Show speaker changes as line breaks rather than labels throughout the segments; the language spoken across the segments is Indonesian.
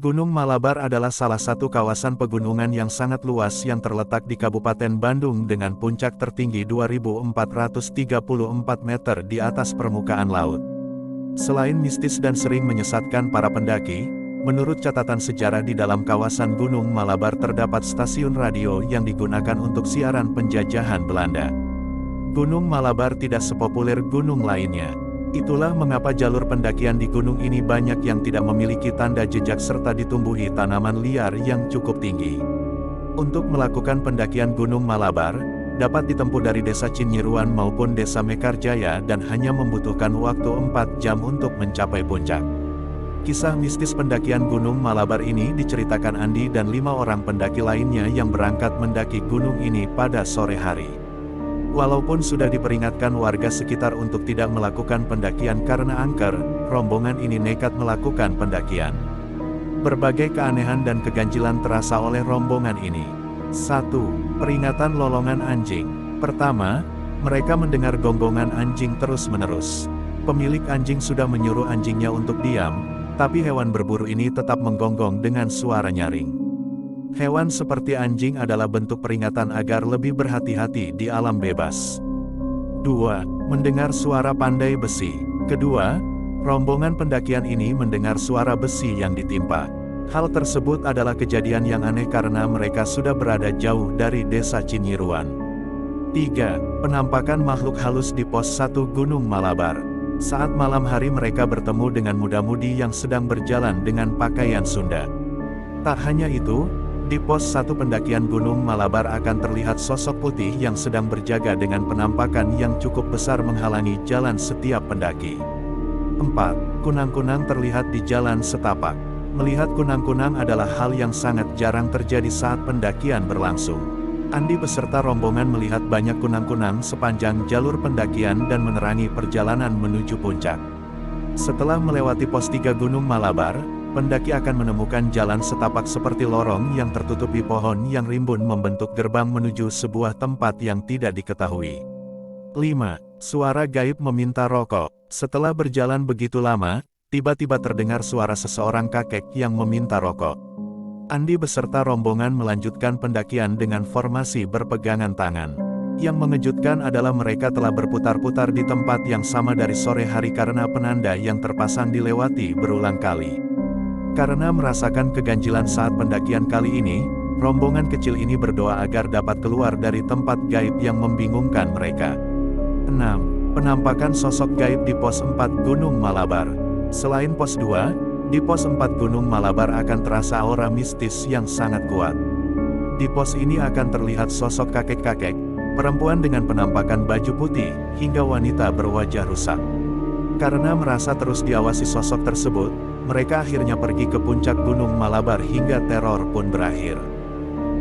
Gunung Malabar adalah salah satu kawasan pegunungan yang sangat luas yang terletak di Kabupaten Bandung dengan puncak tertinggi 2.434 meter di atas permukaan laut. Selain mistis dan sering menyesatkan para pendaki, menurut catatan sejarah di dalam kawasan Gunung Malabar terdapat stasiun radio yang digunakan untuk siaran penjajahan Belanda. Gunung Malabar tidak sepopuler gunung lainnya. Itulah mengapa jalur pendakian di gunung ini banyak yang tidak memiliki tanda jejak serta ditumbuhi tanaman liar yang cukup tinggi. Untuk melakukan pendakian Gunung Malabar, dapat ditempuh dari Desa Cinyiruan maupun Desa Mekarjaya dan hanya membutuhkan waktu 4 jam untuk mencapai puncak. Kisah mistis pendakian Gunung Malabar ini diceritakan Andi dan 5 orang pendaki lainnya yang berangkat mendaki gunung ini pada sore hari. Walaupun sudah diperingatkan warga sekitar untuk tidak melakukan pendakian karena angker, rombongan ini nekat melakukan pendakian. Berbagai keanehan dan keganjilan terasa oleh rombongan ini. 1. Peringatan lolongan anjing. Pertama, mereka mendengar gonggongan anjing terus-menerus. Pemilik anjing sudah menyuruh anjingnya untuk diam, tapi hewan berburu ini tetap menggonggong dengan suara nyaring. Hewan seperti anjing adalah bentuk peringatan agar lebih berhati-hati di alam bebas. 2. Mendengar suara pandai besi. Kedua, rombongan pendakian ini mendengar suara besi yang ditimpa. Hal tersebut adalah kejadian yang aneh karena mereka sudah berada jauh dari Desa Cinyiruan. 3. Penampakan makhluk halus di pos 1 Gunung Malabar. Saat malam hari mereka bertemu dengan muda-mudi yang sedang berjalan dengan pakaian Sunda. Tak hanya itu, di pos 1 pendakian Gunung Malabar akan terlihat sosok putih yang sedang berjaga dengan penampakan yang cukup besar menghalangi jalan setiap pendaki. 4. Kunang-kunang terlihat di jalan setapak. Melihat kunang-kunang adalah hal yang sangat jarang terjadi saat pendakian berlangsung. Andi beserta rombongan melihat banyak kunang-kunang sepanjang jalur pendakian dan menerangi perjalanan menuju puncak. Setelah melewati pos 3 Gunung Malabar, pendaki akan menemukan jalan setapak seperti lorong yang tertutupi pohon yang rimbun membentuk gerbang menuju sebuah tempat yang tidak diketahui. 5. Suara gaib meminta rokok. Setelah berjalan begitu lama, tiba-tiba terdengar suara seseorang kakek yang meminta rokok. Andi beserta rombongan melanjutkan pendakian dengan formasi berpegangan tangan. Yang mengejutkan adalah mereka telah berputar-putar di tempat yang sama dari sore hari karena penanda yang terpasang dilewati berulang kali. Karena merasakan keganjilan saat pendakian kali ini, rombongan kecil ini berdoa agar dapat keluar dari tempat gaib yang membingungkan mereka. 6. Penampakan sosok gaib di pos 4 Gunung Malabar. Selain pos 2, di pos 4 Gunung Malabar akan terasa aura mistis yang sangat kuat. Di pos ini akan terlihat sosok kakek-kakek, perempuan dengan penampakan baju putih, hingga wanita berwajah rusak. Karena merasa terus diawasi sosok tersebut, mereka akhirnya pergi ke puncak Gunung Malabar hingga teror pun berakhir.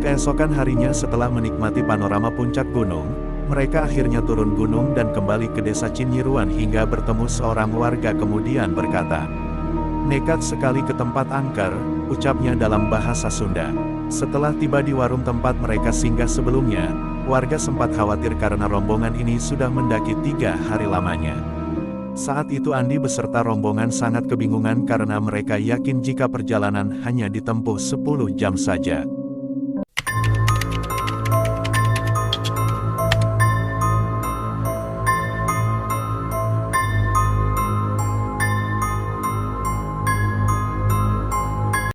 Keesokan harinya setelah menikmati panorama puncak gunung, mereka akhirnya turun gunung dan kembali ke Desa Cinyiruan hingga bertemu seorang warga kemudian berkata, "Nekat sekali ke tempat angker," ucapnya dalam bahasa Sunda. Setelah tiba di warung tempat mereka singgah sebelumnya, warga sempat khawatir karena rombongan ini sudah mendaki 3 hari lamanya. Saat itu Andi beserta rombongan sangat kebingungan karena mereka yakin jika perjalanan hanya ditempuh 10 jam saja.